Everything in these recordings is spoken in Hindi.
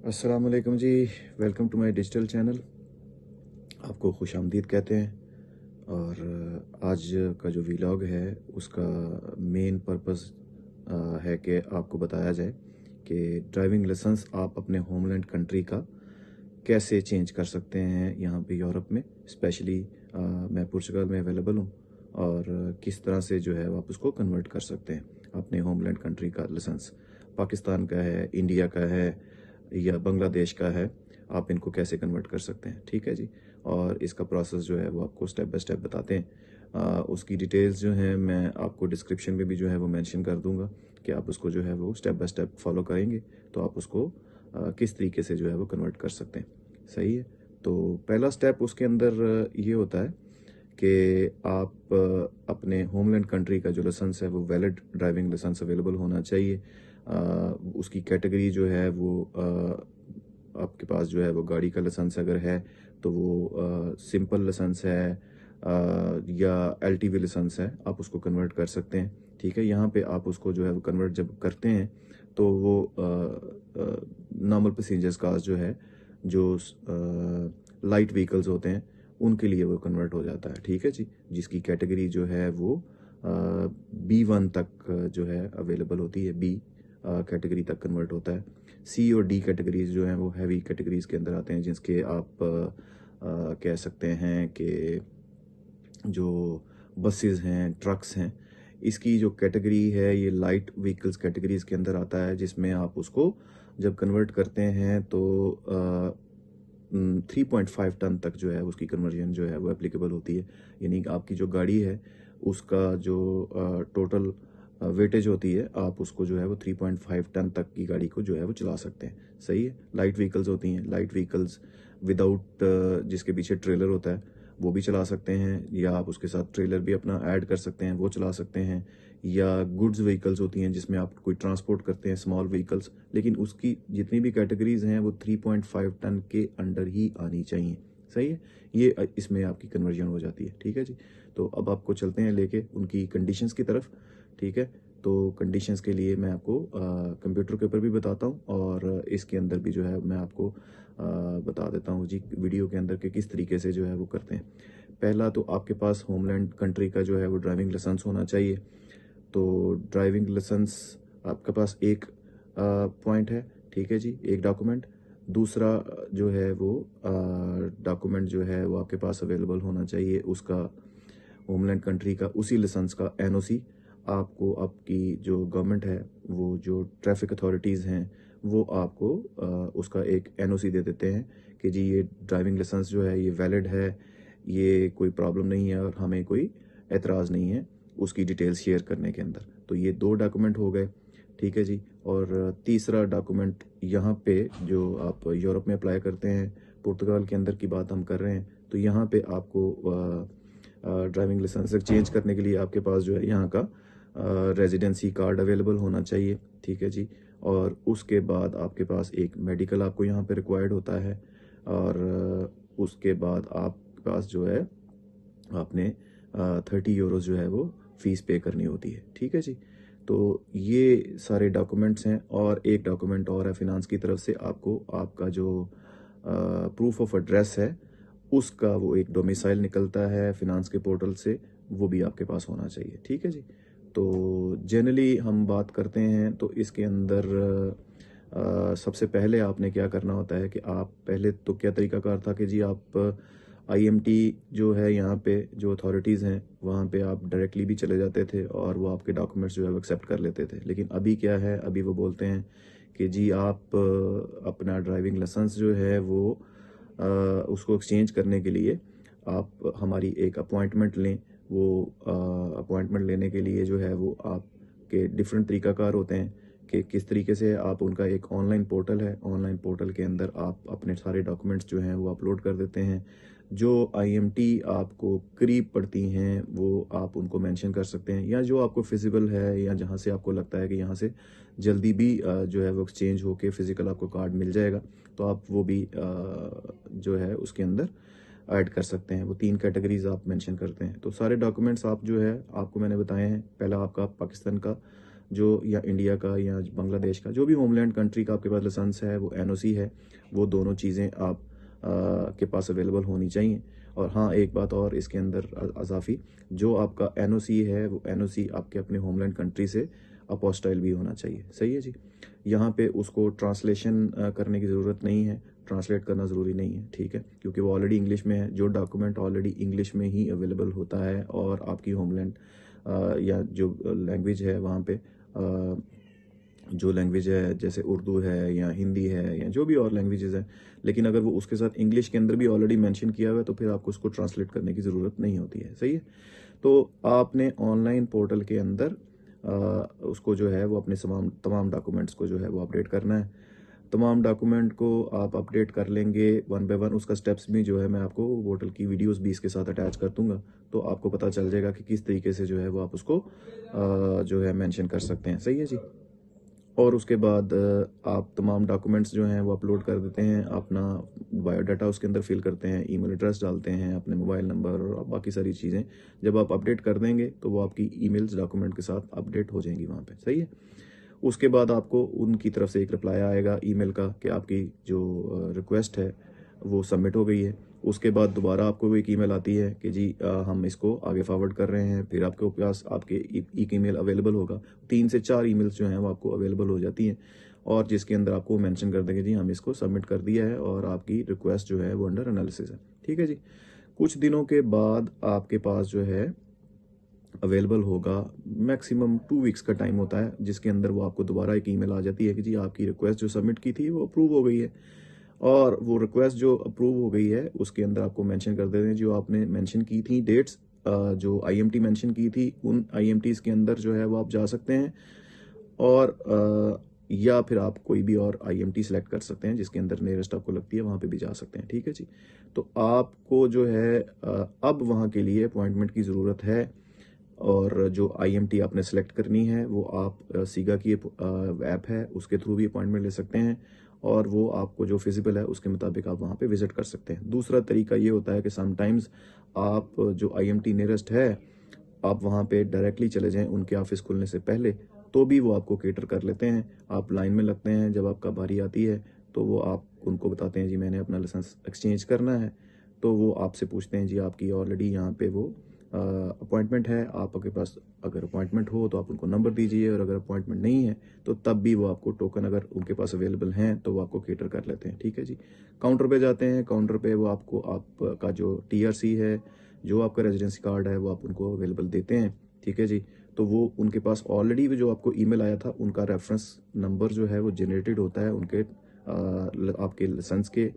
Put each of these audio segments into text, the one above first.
अस्सलाम वालेकुम जी। Welcome to my digital channel. आपको खुश आमदीद कहते हैं। और आज का जो वीलॉग है उसका मेन पर्पस है कि आपको बताया जाए कि ड्राइविंग लाइसेंस आप अपने होमलैंड कंट्री का कैसे चेंज कर सकते हैं यहाँ पे यूरोप में। स्पेशली मैं पुर्तगाल में अवेलेबल हूँ और किस तरह से जो है आप उसको कन्वर्ट कर सकते हैं अपने होमलैंड कंट्री का लाइसेंस। पाकिस्तान का है, इंडिया का है या बांग्लादेश का है, आप इनको कैसे कन्वर्ट कर सकते हैं। ठीक है जी। और इसका प्रोसेस जो है वो आपको स्टेप बाय स्टेप बताते हैं। उसकी डिटेल्स जो हैं मैं आपको डिस्क्रिप्शन में भी जो है वो मेंशन कर दूंगा कि आप उसको जो है वो स्टेप बाय स्टेप फॉलो करेंगे तो आप उसको किस तरीके से जो है वो कन्वर्ट कर सकते हैं। सही है। तो पहला स्टेप उसके अंदर ये होता है कि आप अपने होमलैंड कंट्री का जो लाइसेंस है वो वैलिड ड्राइविंग लाइसेंस अवेलेबल होना चाहिए। उसकी कैटेगरी जो है वो आपके पास जो है वो गाड़ी का लाइसेंस अगर है तो वो सिंपल लाइसेंस है या एलटीवी लाइसेंस है, आप उसको कन्वर्ट कर सकते हैं। ठीक है। यहाँ पे आप उसको जो है वो कन्वर्ट जब करते हैं तो वो नॉर्मल पैसेंजर्स कार्स जो है, जो लाइट व्हीकल्स होते हैं, उनके लिए वो कन्वर्ट हो जाता है। ठीक है जी। जिसकी कैटेगरी जो है वो B1 तक जो है अवेलेबल होती है, बी कैटेगरी तक कन्वर्ट होता है। सी और डी कैटेगरीज जो हैं वो हैवी कैटेगरीज के अंदर आते हैं, जिसके आप कह सकते हैं कि जो बसेस हैं, ट्रक्स हैं, इसकी जो कैटेगरी है ये लाइट व्हीकल्स कैटेगरीज के अंदर आता है, जिसमें आप उसको जब कन्वर्ट करते हैं तो 3.5 टन तक जो है उसकी कन्वर्जन जो है वो एप्लीकेबल होती है। यानी कि आपकी जो गाड़ी है उसका जो टोटल वेटेज होती है, आप उसको जो है वो 3.5 टन तक की गाड़ी को जो है वो चला सकते हैं। सही है। लाइट व्हीकल्स होती हैं, लाइट व्हीकल्स विदाउट जिसके पीछे ट्रेलर होता है वो भी चला सकते हैं, या आप उसके साथ ट्रेलर भी अपना ऐड कर सकते हैं, वो चला सकते हैं। या गुड्स व्हीकल्स होती हैं जिसमें आप कोई ट्रांसपोर्ट करते हैं, स्मॉल व्हीकल्स, लेकिन उसकी जितनी भी कैटेगरीज हैं वो 3.5 टन के अंडर ही आनी चाहिए। सही है। ये इसमें आपकी कन्वर्जन हो जाती है। ठीक है जी। तो अब आपको चलते हैं लेके उनकी कंडीशंस की तरफ। ठीक है। तो कंडीशंस के लिए मैं आपको कंप्यूटर के ऊपर भी बताता हूँ और इसके अंदर भी जो है मैं आपको बता देता हूँ जी वीडियो के अंदर कि किस तरीके से जो है वो करते हैं। पहला तो आपके पास होमलैंड कंट्री का जो है वो ड्राइविंग लाइसेंस होना चाहिए। तो ड्राइविंग लाइसेंस आपके पास एक पॉइंट है। ठीक है जी, एक डॉक्यूमेंट। दूसरा जो है वो डॉक्यूमेंट जो है वो आपके पास अवेलेबल होना चाहिए उसका होमलैंड कंट्री का उसी लाइसेंस का एनओसी। आपको आपकी जो गवर्नमेंट है, वो जो ट्रैफिक अथॉरिटीज़ हैं, वो आपको उसका एक एनओसी दे देते हैं कि जी ये ड्राइविंग लाइसेंस जो है ये वैलिड है, ये कोई प्रॉब्लम नहीं है और हमें कोई एतराज़ नहीं है उसकी डिटेल्स शेयर करने के अंदर। तो ये दो डॉक्यूमेंट हो गए। ठीक है जी। और तीसरा डॉक्यूमेंट यहाँ पे जो आप यूरोप में अप्लाई करते हैं, पुर्तगाल के अंदर की बात हम कर रहे हैं, तो यहाँ पे आपको ड्राइविंग लाइसेंस चेंज करने के लिए आपके पास जो है यहाँ का रेजिडेंसी कार्ड अवेलेबल होना चाहिए। ठीक है जी। और उसके बाद आपके पास एक मेडिकल आपको यहाँ पे रिक्वायर्ड होता है। और उसके बाद आपके पास जो है आपने 30 यूरोज जो है वो फीस पे करनी होती है। ठीक है जी। तो ये सारे डॉक्यूमेंट्स हैं और एक डॉक्यूमेंट और है फिनांस की तरफ से, आपको आपका जो प्रूफ ऑफ एड्रेस है उसका वो एक डोमिसाइल निकलता है फिनांस के पोर्टल से, वो भी आपके पास होना चाहिए। ठीक है जी। तो जनरली हम बात करते हैं तो इसके अंदर सबसे पहले आपने क्या करना होता है कि आप पहले तो क्या तरीकाकार था कि जी आप आईएमटी जो है यहाँ पे जो अथॉरिटीज़ हैं वहाँ पे आप डायरेक्टली भी चले जाते थे और वो आपके डॉक्यूमेंट्स जो है वो एक्सेप्ट कर लेते थे। लेकिन अभी क्या है, अभी वो बोलते हैं कि जी आप अपना ड्राइविंग लाइसेंस जो है वो उसको एक्सचेंज करने के लिए आप हमारी एक अपॉइंटमेंट लें। वो अपॉइंटमेंट लेने के लिए जो है वो आपके डिफरेंट तरीकाकार होते हैं कि किस तरीके से आप उनका एक ऑनलाइन पोर्टल है, ऑनलाइन पोर्टल के अंदर आप अपने सारे डॉक्यूमेंट्स जो हैं वो अपलोड कर देते हैं। जो आईएमटी आपको करीब पड़ती हैं वो आप उनको मेंशन कर सकते हैं, या जो आपको फिजिबल है या जहां से आपको लगता है कि यहाँ से जल्दी भी जो है वो एक्सचेंज होके फिजिकल आपको कार्ड मिल जाएगा, तो आप वो भी जो है उसके अंदर ऐड कर सकते हैं। वो 3 कैटेगरीज आप मेंशन करते हैं। तो सारे डॉक्यूमेंट्स आप जो है आपको मैंने बताए हैं। पहला आपका पाकिस्तान का जो या इंडिया का या बांग्लादेश का, जो भी होमलैंड कंट्री का आपके पास लाइसेंस है, वो एनओसी है, वो दोनों चीज़ें आप के पास अवेलेबल होनी चाहिए। और हाँ, एक बात और इसके अंदर अजाफी, जो आपका एनओसी है वो एनओसी आपके अपने होमलैंड कंट्री से अपोस्टाइल भी होना चाहिए। सही है जी। यहाँ पे उसको ट्रांसलेशन करने की ज़रूरत नहीं है, ट्रांसलेट करना ज़रूरी नहीं है, ठीक है, क्योंकि वो ऑलरेडी इंग्लिश में है। जो डॉक्यूमेंट ऑलरेडी इंग्लिश में ही अवेलेबल होता है और आपकी होमलैंड या जो लैंग्वेज है वहाँ पे जो लैंग्वेज है जैसे उर्दू है या हिंदी है या जो भी और लैंग्वेजेस हैं, लेकिन अगर वो उसके साथ इंग्लिश के अंदर भी ऑलरेडी मेंशन किया हुआ है तो फिर आपको उसको ट्रांसलेट करने की ज़रूरत नहीं होती है। सही है। तो आपने ऑनलाइन पोर्टल के अंदर उसको जो है वो अपने तमाम डॉक्यूमेंट्स को जो है वो अपडेट करना है। तमाम डॉक्यूमेंट को आप अपडेट कर लेंगे वन बाय वन। उसका स्टेप्स भी जो है मैं आपको पोर्टल की वीडियोस भी इसके साथ अटैच कर दूंगा, तो आपको पता चल जाएगा कि किस तरीके से जो है वो आप उसको जो है मेंशन कर सकते हैं। सही है जी। और उसके बाद आप तमाम डॉक्यूमेंट्स जो हैं वो अपलोड कर देते हैं, अपना बायोडाटा उसके अंदर फिल करते हैं, ईमेल एड्रेस डालते हैं, अपने मोबाइल नंबर और बाकी सारी चीज़ें जब आप अपडेट कर देंगे तो वो आपकी ईमेल्स डॉक्यूमेंट के साथ अपडेट हो जाएंगी वहाँ पे। सही है। उसके बाद आपको उनकी तरफ से एक रिप्लाई आएगा ईमेल का कि आपकी जो रिक्वेस्ट है वो सबमिट हो गई है। उसके बाद दोबारा आपको एक ईमेल आती है कि जी हम इसको आगे फॉरवर्ड कर रहे हैं। फिर आपके पास आपके एक ईमेल अवेलेबल होगा, 3 से 4 ईमेल्स जो हैं वो आपको अवेलेबल हो जाती हैं, और जिसके अंदर आपको मेंशन कर देंगे जी हम इसको सबमिट कर दिया है और आपकी रिक्वेस्ट जो है वो अंडर एनालिसिस है। ठीक है जी। कुछ दिनों के बाद आपके पास जो है अवेलेबल होगा, मैक्सिमम 2 वीक्स का टाइम होता है, जिसके अंदर वो आपको दोबारा एक ईमेल आ जाती है कि जी आपकी रिक्वेस्ट जो सबमिट की थी वो अप्रूव हो गई है। और वो रिक्वेस्ट जो अप्रूव हो गई है उसके अंदर आपको मेंशन कर देते हैं जो आपने मेंशन की थी डेट्स, जो आईएमटी मेंशन की थी उन आईएमटीज के अंदर जो है वो आप जा सकते हैं, और या फिर आप कोई भी और आईएमटी सेलेक्ट कर सकते हैं जिसके अंदर नियरेस्ट आपको लगती है, वहाँ पे भी जा सकते हैं। ठीक है जी। तो आपको जो है अब वहाँ के लिए अपॉइंटमेंट की ज़रूरत है, और जो आईएमटी आपने सेलेक्ट करनी है वो आप सीगा की ऐप है उसके थ्रू भी अपॉइंटमेंट ले सकते हैं, और वो आपको जो फिजिबल है उसके मुताबिक आप वहाँ पे विजिट कर सकते हैं। दूसरा तरीका ये होता है कि समटाइम्स आप जो आईएमटी नियरेस्ट है आप वहाँ पे डायरेक्टली चले जाएं उनके ऑफिस खुलने से पहले, तो भी वो आपको केटर कर लेते हैं। आप लाइन में लगते हैं, जब आपका बारी आती है तो वो आप उनको बताते हैं जी मैंने अपना लाइसेंस एक्सचेंज करना है, तो वो आपसे पूछते हैं जी आपकी ऑलरेडी यहाँ पे वो अपॉइंटमेंट है, आपके पास अगर अपॉइंटमेंट हो तो आप उनको नंबर दीजिए, और अगर अपॉइंटमेंट नहीं है तो तब भी वो आपको टोकन अगर उनके पास अवेलेबल हैं तो वो आपको केटर कर लेते हैं। ठीक है जी। काउंटर पे जाते हैं, काउंटर पे वो आपको आपका जो टीआरसी है, जो आपका रेजिडेंसी कार्ड है वो आप उनको अवेलेबल देते हैं। ठीक है जी। तो वो उनके पास ऑलरेडी भी जो आपको ईमेल आया था उनका रेफरेंस नंबर जो है वो जनरेटेड होता है उनके आपके लाइसेंस के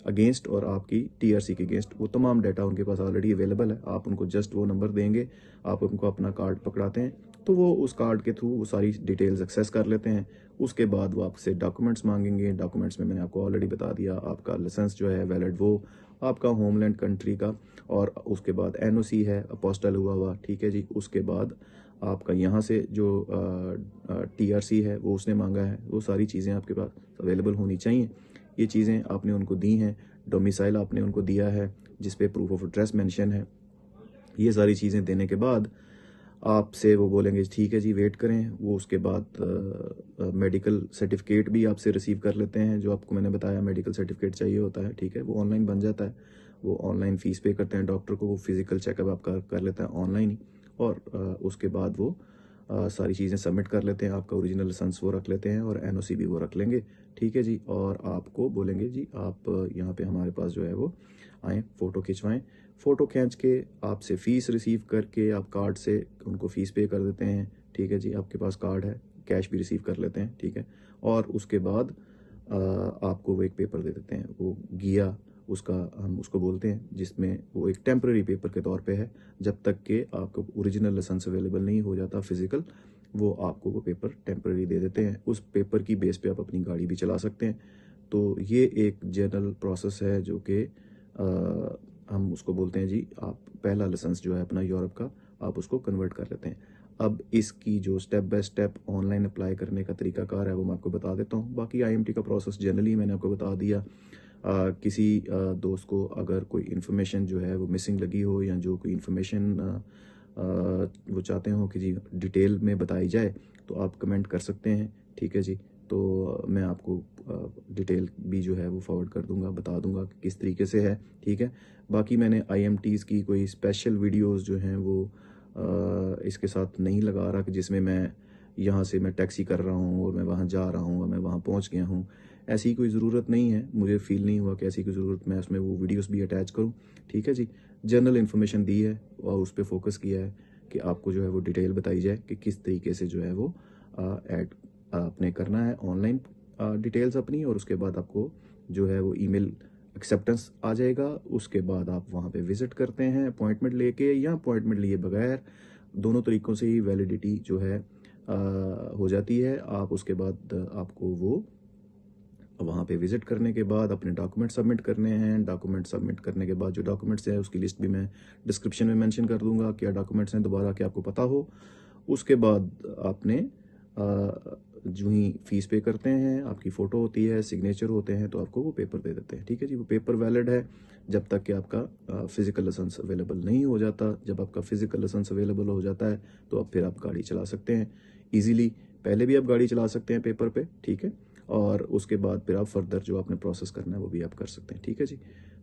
अगेंस्ट और आपकी टीआरसी के अगेंस्ट, वो तमाम डाटा उनके पास ऑलरेडी अवेलेबल है। आप उनको जस्ट वो नंबर देंगे, आप उनको अपना कार्ड पकड़ाते हैं तो वो उस कार्ड के थ्रू वो सारी डिटेल्स एक्सेस कर लेते हैं। उसके बाद वो आपसे डॉक्यूमेंट्स मांगेंगे। डॉक्यूमेंट्स में मैंने आपको ऑलरेडी बता दिया, आपका लाइसेंस जो है वैलिड वो, आपका होमलैंड कंट्री का, और उसके बाद एनओसी है अपोस्टल हुआ। ठीक है जी। उसके बाद आपका यहाँ से जो टीआरसी है वो उसने मांगा है, वो सारी चीज़ें आपके पास अवेलेबल होनी चाहिए। ये चीज़ें आपने उनको दी हैं, डोमिसाइल आपने उनको दिया है जिस पे प्रूफ ऑफ एड्रेस मेंशन है। ये सारी चीज़ें देने के बाद आपसे वो बोलेंगे ठीक है जी वेट करें। वो उसके बाद मेडिकल सर्टिफिकेट भी आपसे रिसीव कर लेते हैं, जो आपको मैंने बताया मेडिकल सर्टिफिकेट चाहिए होता है। ठीक है। वो ऑनलाइन बन जाता है, वो ऑनलाइन फ़ीस पे करते हैं डॉक्टर को, वो फिज़िकल चेकअप आपका कर लेता है ऑनलाइन ही, और उसके बाद वो सारी चीज़ें सबमिट कर लेते हैं। आपका ओरिजिनल लाइसेंस वो रख लेते हैं और एनओसी भी वो रख लेंगे। ठीक है जी। और आपको बोलेंगे जी आप यहाँ पे हमारे पास जो है वो आएँ, फ़ोटो खिंचवाएँ। फ़ोटो खींच के आपसे फ़ीस रिसीव करके आप कार्ड से उनको फ़ीस पे कर देते हैं। ठीक है जी। आपके पास कार्ड है, कैश भी रिसीव कर लेते हैं। ठीक है। और उसके बाद आपको वो एक पेपर दे देते हैं, वो गिया उसका हम उसको बोलते हैं, जिसमें वो एक टेम्पररी पेपर के तौर पे है। जब तक कि आपको ओरिजिनल लाइसेंस अवेलेबल नहीं हो जाता फिजिकल, वो आपको वो पेपर टेम्पररी दे देते हैं। उस पेपर की बेस पे आप अपनी गाड़ी भी चला सकते हैं। तो ये एक जनरल प्रोसेस है जो कि हम उसको बोलते हैं जी आप पहला लाइसेंस जो है अपना यूरोप का आप उसको कन्वर्ट कर लेते हैं। अब इसकी जो step by step online apply करने का तरीकाकार है वो मैं आपको बता देता हूँ। बाकी आईएमटी का प्रोसेस जनरली मैंने आपको बता दिया। किसी दोस्त को अगर कोई इन्फॉर्मेशन जो है वो मिसिंग लगी हो, या जो कोई इन्फॉर्मेशन वो चाहते हो कि जी डिटेल में बताई जाए तो आप कमेंट कर सकते हैं, ठीक है जी। तो मैं आपको डिटेल भी जो है वो फॉरवर्ड कर दूंगा, बता दूंगा कि किस तरीके से है, ठीक है। बाकी मैंने आईएमटीज़ की कोई स्पेशल वीडियोस जो हैं वो इसके साथ नहीं लगा रहा कि जिसमें मैं यहाँ से मैं टैक्सी कर रहा हूँ और मैं वहाँ जा रहा हूँ और मैं वहाँ पहुँच गया हूँ। ऐसी कोई ज़रूरत नहीं है, मुझे फ़ील नहीं हुआ कि ऐसी कोई ज़रूरत मैं उसमें वो वीडियोस भी अटैच करूँ, ठीक है जी। जनरल इन्फॉर्मेशन दी है और उस पर फोकस किया है कि आपको जो है वो डिटेल बताई जाए कि किस तरीके से जो है वो ऐड आपने करना है ऑनलाइन डिटेल्स अपनी, और उसके बाद आपको जो है वो ईमेल एक्सेप्टेंस आ जाएगा। उसके बाद आप वहाँ पे विज़िट करते हैं अपॉइंटमेंट लेके या अपॉइंटमेंट लिए बगैर, दोनों तरीक़ों से ही वैलिडिटी जो है हो जाती है। आप उसके बाद आपको वो वहाँ पे विज़िट करने के बाद अपने डॉक्यूमेंट सबमिट करने हैं। डॉक्यूमेंट सबमिट करने के बाद जो डॉक्यूमेंट्स हैं उसकी लिस्ट भी मैं डिस्क्रिप्शन में मेंशन कर दूंगा, क्या डॉक्यूमेंट्स हैं दोबारा कि आपको पता हो। उसके बाद आपने जो ही फीस पे करते हैं, आपकी फ़ोटो होती है, सिग्नेचर होते हैं, तो आपको वो पेपर दे देते हैं, ठीक है जी। वो पेपर वैलिड है जब तक कि आपका फ़िज़िकल लाइसेंस अवेलेबल नहीं हो जाता। जब आपका फ़िज़िकल लाइसेंस अवेलेबल हो जाता है तो अब फिर आप गाड़ी चला सकते हैं ईज़िली। पहले भी आप गाड़ी चला सकते हैं पेपर पे, ठीक है। और उसके बाद फिर आप फर्दर जो आपने प्रोसेस करना है वो भी आप कर सकते हैं, ठीक है जी।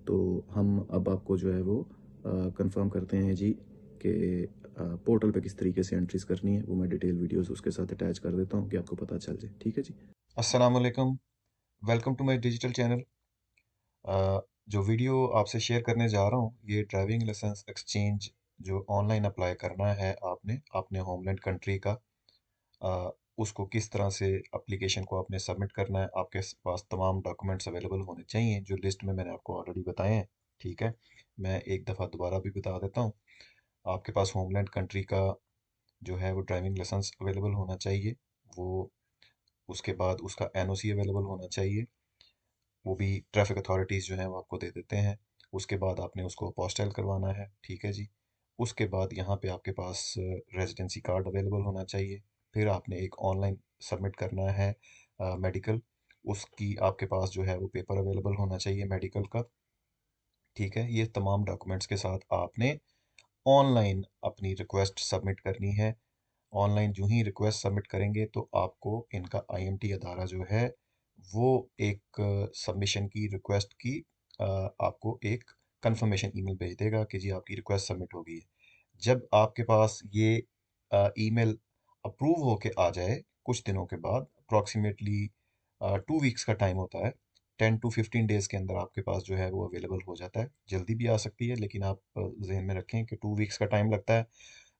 तो हम अब आपको जो है वो कंफर्म करते हैं जी कि पोर्टल पे किस तरीके से एंट्रीज करनी है, वो मैं डिटेल वीडियोस उसके साथ अटैच कर देता हूँ कि आपको पता चल जाए, ठीक है जी। अस्सलाम वालेकुम। Welcome to my digital channel. जो वीडियो आपसे शेयर करने जा रहा हूँ, ये ड्राइविंग लाइसेंस एक्सचेंज जो ऑनलाइन अप्लाई करना है आपने अपने होमलैंड कंट्री का, अ, उसको किस तरह से एप्लीकेशन को आपने सबमिट करना है। आपके पास तमाम डॉक्यूमेंट्स अवेलेबल होने चाहिए जो लिस्ट में मैंने आपको ऑलरेडी बताए हैं, ठीक है। मैं एक दफ़ा दोबारा भी बता देता हूँ। आपके पास होमलैंड कंट्री का जो है वो ड्राइविंग लाइसेंस अवेलेबल होना चाहिए। वो उसके बाद उसका एनओसी अवेलेबल होना चाहिए, वो भी ट्रैफिक अथॉरिटीज़ जो हैं वो आपको दे देते हैं। उसके बाद आपने उसको अपोस्टाइल करवाना है, ठीक है जी। उसके बाद यहाँ पे आपके पास रेजिडेंसी कार्ड अवेलेबल होना चाहिए। फिर आपने एक ऑनलाइन सबमिट करना है मेडिकल, उसकी आपके पास जो है वो पेपर अवेलेबल होना चाहिए मेडिकल का, ठीक है। ये तमाम डॉक्यूमेंट्स के साथ आपने ऑनलाइन अपनी रिक्वेस्ट सबमिट करनी है। ऑनलाइन जो ही रिक्वेस्ट सबमिट करेंगे तो आपको इनका आईएमटी अदारा जो है वो एक सबमिशन की रिक्वेस्ट की आपको एक कंफर्मेशन ईमेल भेज देगा कि जी आपकी रिक्वेस्ट सबमिट हो गई है। जब आपके पास ये ईमेल अप्रूव होके आ जाए कुछ दिनों के बाद, अप्रॉक्सीमेटली 2 वीक्स का टाइम होता है, 10 to 15 डेज के अंदर आपके पास जो है वो अवेलेबल हो जाता है। जल्दी भी आ सकती है लेकिन आप जहन में रखें कि 2 वीक्स का टाइम लगता है।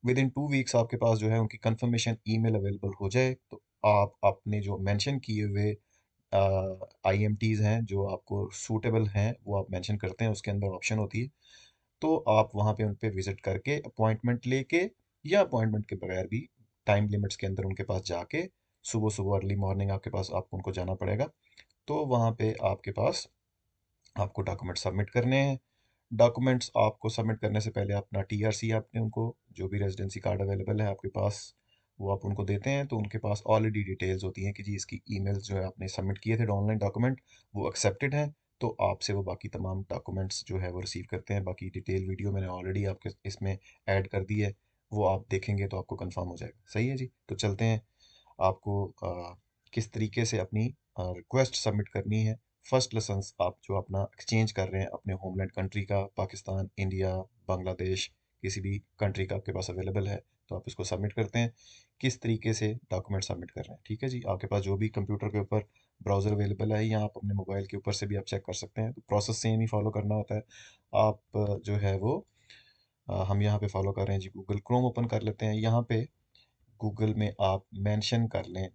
विद इन 2 वीक्स आपके पास जो है उनकी कंफर्मेशन ईमेल अवेलेबल हो जाए तो आप अपने जो मेंशन किए हुए आईएमटीज हैं जो आपको सूटेबल हैं वो आप मेंशन करते हैं, उसके अंदर ऑप्शन होती है। तो आप वहाँ पे उन पे विजिट करके अपॉइंटमेंट लेके या अपॉइंटमेंट के बगैर भी टाइम लिमिट्स के अंदर उनके पास जाके सुबह सुबह अर्ली मॉर्निंग आपके पास आपको उनको जाना पड़ेगा। तो वहाँ पे आपके पास आपको डॉक्यूमेंट सबमिट करने हैं। डॉक्यूमेंट्स आपको सबमिट करने से पहले अपना टीआरसी आपने उनको, जो भी रेजिडेंसी कार्ड अवेलेबल है आपके पास, वो आप उनको देते हैं तो उनके पास ऑलरेडी डिटेल्स होती हैं कि जी इसकी ईमेल्स जो है आपने सबमिट किए थे ऑनलाइन डॉक्यूमेंट वो एक्सेप्टेड हैं। तो आपसे वो बाकी तमाम डॉक्यूमेंट्स जो है वो रिसीव करते हैं। बाकी डिटेल वीडियो मैंने ऑलरेडी आपके इसमें ऐड कर दी है, वो आप देखेंगे तो आपको कंफर्म हो जाएगा। सही है जी, तो चलते हैं। आपको किस तरीके से अपनी रिक्वेस्ट सबमिट करनी है। फर्स्ट लाइसेंस आप जो अपना एक्सचेंज कर रहे हैं अपने होमलैंड कंट्री का, पाकिस्तान, इंडिया, बांग्लादेश, किसी भी कंट्री का आपके पास अवेलेबल है तो आप इसको सबमिट करते हैं। किस तरीके से डॉक्यूमेंट सबमिट कर रहे हैं, ठीक है जी। आपके पास जो भी कंप्यूटर के ऊपर ब्राउज़र अवेलेबल है या आप अपने मोबाइल के ऊपर से भी आप चेक कर सकते हैं, तो प्रोसेस सेम ही फॉलो करना होता है। आप जो है वो हम यहाँ पे फॉलो कर रहे हैं जी, गूगल क्रोम ओपन कर लेते हैं। यहाँ पे गूगल में आप मेंशन कर लें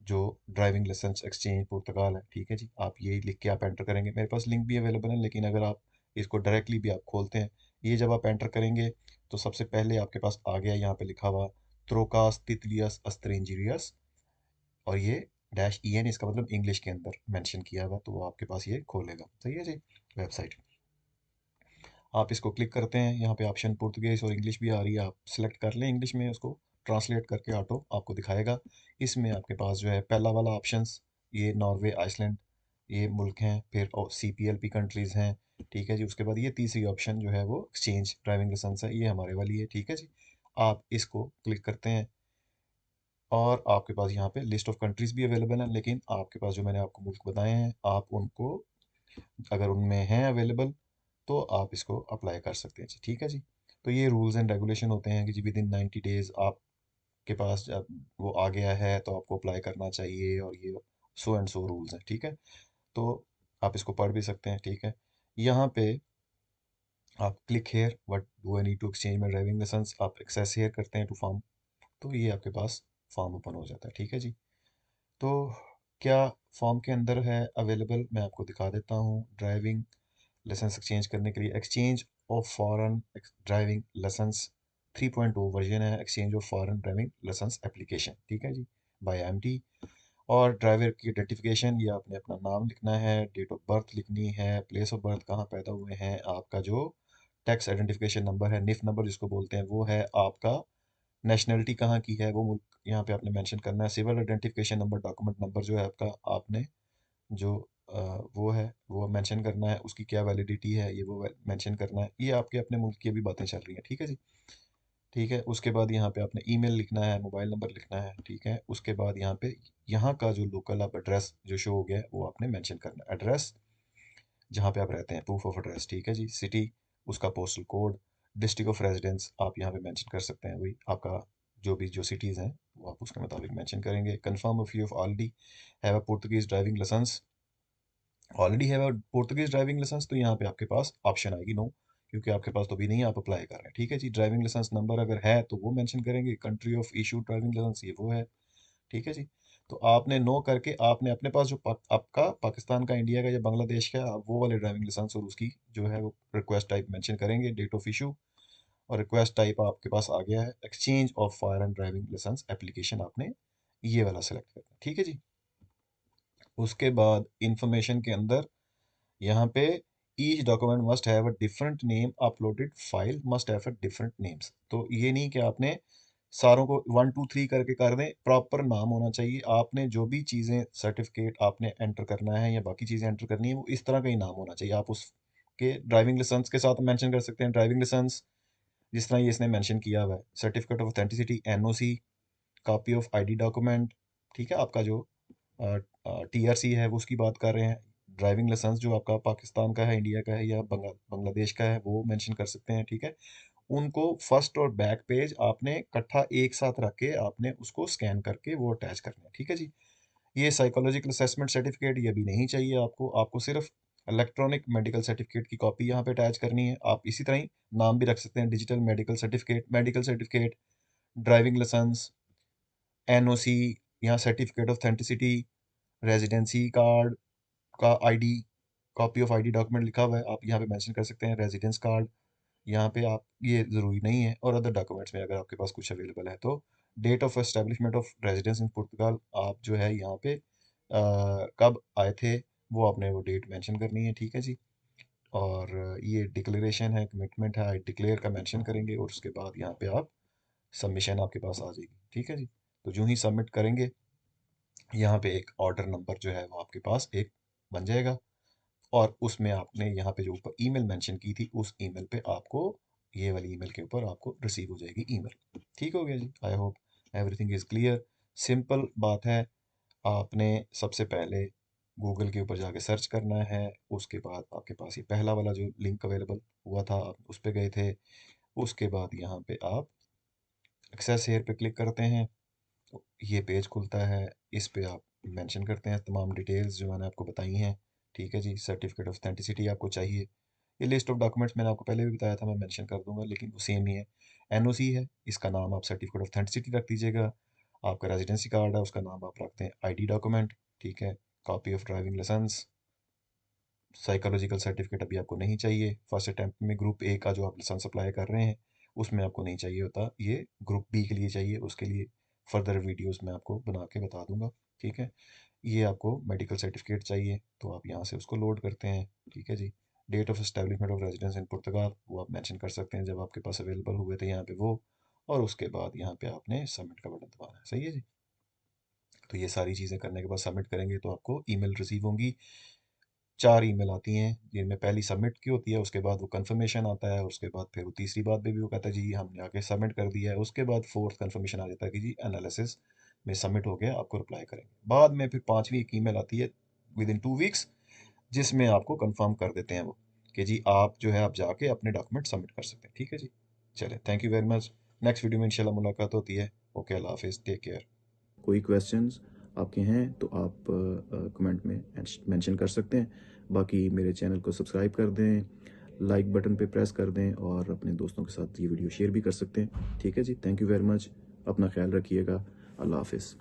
जो ड्राइविंग लाइसेंस एक्सचेंज पुर्तगाल है, ठीक है जी। आप ये लिख के आप एंटर करेंगे। मेरे पास लिंक भी अवेलेबल है लेकिन अगर आप इसको डायरेक्टली भी आप खोलते हैं, ये जब आप एंटर करेंगे तो सबसे पहले आपके पास आ गया यहाँ पे लिखा हुआ त्रोकास तितलियस अस्ट्रेंजीरियस, और ये डैश ई एन, इसका मतलब इंग्लिश के अंदर मेंशन किया हुआ, तो वो आपके पास ये खोलेगा। सही है जी, वेबसाइट। आप इसको क्लिक करते हैं, यहाँ पे ऑप्शन पुर्तगीज और इंग्लिश भी आ रही है, आप सेलेक्ट कर लें इंग्लिश में, उसको ट्रांसलेट करके ऑटो आपको दिखाएगा। इसमें आपके पास जो है पहला वाला ऑप्शंस, ये नॉर्वे, आइसलैंड, ये मुल्क हैं, फिर CPLP कंट्रीज़ हैं, ठीक है जी। उसके बाद ये तीसरी ऑप्शन जो है वो एक्सचेंज ड्राइविंग लाइसेंस है, ये हमारे वाली है, ठीक है जी। आप इसको क्लिक करते हैं और आपके पास यहाँ पे लिस्ट ऑफ कंट्रीज़ भी अवेलेबल हैं, लेकिन आपके पास जो मैंने आपको मुल्क बताए हैं, आप उनको अगर उनमें हैं अवेलेबल तो आप इसको अप्लाई कर सकते हैं जी, ठीक है जी। तो ये रूल्स एंड रेगुलेशन होते हैं कि जी विद इन 90 डेज़ आपके पास जब वो आ गया है तो आपको अप्लाई करना चाहिए, और ये सो एंड सो रूल्स हैं, ठीक है। तो आप इसको पढ़ भी सकते हैं, ठीक है। यहाँ पे आप click here what do I need to exchange my driving licence, आप एक्सेस हेयर करते हैं टू फॉर्म, तो ये आपके पास फॉर्म ओपन हो जाता है, ठीक है जी। तो क्या फॉर्म के अंदर है अवेलेबल, मैं आपको दिखा देता हूँ। ड्राइविंग लाइसेंस एक्सचेंज करने के लिए exchange of foreign driving licence 3.0 version है, exchange of foreign driving licence application, ठीक है जी, बाय एमटी। और ड्राइवर की आइडेंटिफिकेशन, ये आपने अपना नाम लिखना है, डेट ऑफ बर्थ लिखनी है, प्लेस ऑफ बर्थ कहाँ पैदा हुए हैं, आपका जो टैक्स आइडेंटिफिकेशन नंबर है, निफ नंबर जिसको बोलते हैं, वो है आपका। नेशनलिटी कहाँ की है वो मुल्क यहाँ पे आपने मेंशन करना है। Civil identification number, document number जो है आपका, आपने जो वो है वो मेंशन करना है, उसकी क्या वैलिडिटी है ये वो मेंशन करना है। ये आपके अपने मुल्क की भी बातें चल रही हैं, ठीक है जी। ठीक है, उसके बाद यहाँ पे आपने ईमेल लिखना है, मोबाइल नंबर लिखना है, ठीक है। उसके बाद यहाँ पे यहाँ का जो लोकल आप एड्रेस जो शो हो गया है वो आपने मेंशन करना है, एड्रेस जहाँ पे आप रहते हैं, प्रूफ ऑफ एड्रेस, ठीक है जी। सिटी, उसका postal code, district of residence आप यहाँ पे मेंशन कर सकते हैं, वही आपका जो सिटीज़ हैं वो आप उसके मुताबिक मेंशन करेंगे। Confirm if you already have a Portuguese driving licence, already have a Portuguese driving licence, तो यहाँ पे आपके पास ऑप्शन आएगी नो, क्योंकि आपके पास तो भी नहीं है, आप अप्लाई कर रहे हैं, ठीक है जी। ड्राइविंग लाइसेंस नंबर अगर है तो वो मेंशन करेंगे, country of issue driving licence ये वो है, ठीक है जी। तो आपने नो करके आपने अपने पास जो आपका पाकिस्तान का, इंडिया का या बांग्लादेश का, आप वो वाले ड्राइविंग लाइसेंस और उसकी जो है वो रिक्वेस्ट टाइप मेंशन करेंगे, डेट ऑफ इशू, और रिक्वेस्ट टाइप आपके पास आ गया है, exchange of fire and driving licence application, आपने ये वाला सेलेक्ट करना है, ठीक है जी। उसके बाद इंफॉर्मेशन के अंदर यहाँ पे each document must have a different name, uploaded file must have a different names. तो ये नहीं कि आपने सारों को 1 2 3 करके कर दें, प्रॉपर नाम होना चाहिए। आपने जो भी चीज़ें सर्टिफिकेट आपने एंटर करना है या बाकी चीज़ें एंटर करनी है, वो इस तरह का ही नाम होना चाहिए। आप उसके ड्राइविंग लाइसेंस के साथ मेंशन कर सकते हैं, ड्राइविंग लाइसेंस जिस तरह ये इसने मेंशन किया हुआ है, certificate of authenticity, NOC, copy of ID document, ठीक है। आपका जो TRC है वो उसकी बात कर रहे हैं। ड्राइविंग लाइसेंस जो आपका पाकिस्तान का है, इंडिया का है या बांग्लादेश का है, वो मेंशन कर सकते हैं, ठीक है। उनको फर्स्ट और बैक पेज आपने इकट्ठा एक साथ रख के आपने उसको स्कैन करके वो अटैच करना है, ठीक है जी। ये साइकोलॉजिकल असेसमेंट सर्टिफिकेट ये भी नहीं चाहिए आपको, आपको सिर्फ इलेक्ट्रॉनिक मेडिकल सर्टिफिकेट की कॉपी यहाँ पे अटैच करनी है। आप इसी तरह ही नाम भी रख सकते हैं, digital medical certificate, driving licence, NOC, यहाँ certificate of authenticity, residency card का ID, copy of ID document लिखा हुआ है, आप यहाँ पे मेंशन कर सकते हैं, रेजिडेंस कार्ड, यहाँ पे आप ये ज़रूरी नहीं है। और अदर डॉक्यूमेंट्स में अगर आपके पास कुछ अवेलेबल है तो date of establishment of residence in Portugal, आप जो है यहाँ पे कब आए थे वो आपने वो डेट मेंशन करनी है, ठीक है जी। और ये डिक्लेरेशन है, कमिटमेंट है, आई डिक्लेयर का मेंशन करेंगे, और उसके बाद यहाँ पे आप सबमिशन आपके पास आ जाएगी, ठीक है जी। तो जो ही सबमिट करेंगे, यहाँ पे एक ऑर्डर नंबर जो है वो आपके पास एक बन जाएगा, और उसमें आपने यहाँ पे जो ऊपर ईमेल मेंशन की थी, उस ईमेल पे आपको, ये वाली ईमेल के ऊपर आपको रिसीव हो जाएगी ईमेल। ठीक हो गया जी, I hope everything is clear. Simple बात है, आपने सबसे पहले गूगल के ऊपर जाके सर्च करना है, उसके बाद आपके पास ये पहला वाला जो लिंक अवेलेबल हुआ था आप उस पर गए थे, उसके बाद यहाँ पे आप एक्सेस हेयर पे क्लिक करते हैं, तो ये पेज खुलता है। इस पे आप मेंशन करते हैं तमाम डिटेल्स जो मैंने आपको बताई हैं, ठीक है जी। सर्टिफिकेट ऑफ ऑथेंटिसिटी आपको चाहिए, ये लिस्ट ऑफ डॉक्यूमेंट्स मैंने आपको पहले भी बताया था, मैं मेंशन कर दूंगा, लेकिन वो सेम ही है। NOC है, इसका नाम आप सर्टिफिकेट ऑफ ऑथेंटिसिटी रख दीजिएगा। आपका रेजिडेंसी कार्ड है, उसका नाम आप रखते हैं आईडी डॉक्यूमेंट, ठीक है। Copy of driving licence, psychological certificate अभी आपको नहीं चाहिए, फर्स्ट अटैम्प्ट में ग्रुप A का जो आप लाइसेंस अप्लाई कर रहे हैं उसमें आपको नहीं चाहिए होता, ये ग्रुप B के लिए चाहिए, उसके लिए फर्दर वीडियोस मैं आपको बना के बता दूंगा, ठीक है। ये आपको मेडिकल सर्टिफिकेट चाहिए, तो आप यहाँ से उसको लोड करते हैं, ठीक है जी। Date of establishment of residence in Portugal वो आप मेंशन कर सकते हैं जब आपके पास अवेलेबल हुए थे यहाँ पे वो, और उसके बाद यहाँ पे आपने सबमिट का बटन दबाना है, सही है जी। तो ये सारी चीज़ें करने के बाद सबमिट करेंगे तो आपको ईमेल रिसीव होंगी, 4 ईमेल आती हैं, जिनमें पहली सबमिट की होती है, उसके बाद वो कंफर्मेशन आता है, उसके बाद फिर वो तीसरी बात पे भी वो कहता है जी हमने आके सबमिट कर दिया है, उसके बाद फोर्थ कंफर्मेशन आ जाता है कि जी एनालिसिस में सबमिट हो गया, आपको रिप्लाई करेंगे। बाद में फिर पांचवी एक ईमेल आती है विद इन 2 वीक्स, जिसमें आपको कंफर्म कर देते हैं वो कि जी आप जो है आप जाके अपने डॉक्यूमेंट सबमिट कर सकते हैं। ठीक है जी, चले, thank you very much. Next video में इंशाल्लाह मुलाकात होती है। ओके, अल्लाह हाफिज़, टेक केयर। कोई क्वेश्चंस आपके हैं तो आप कमेंट में मेंशन कर सकते हैं। बाकी मेरे चैनल को सब्सक्राइब कर दें, लाइक बटन पे प्रेस कर दें और अपने दोस्तों के साथ ये वीडियो शेयर भी कर सकते हैं। ठीक है जी, थैंक यू वेरी मच। अपना ख्याल रखिएगा। अल्लाह हाफिज़।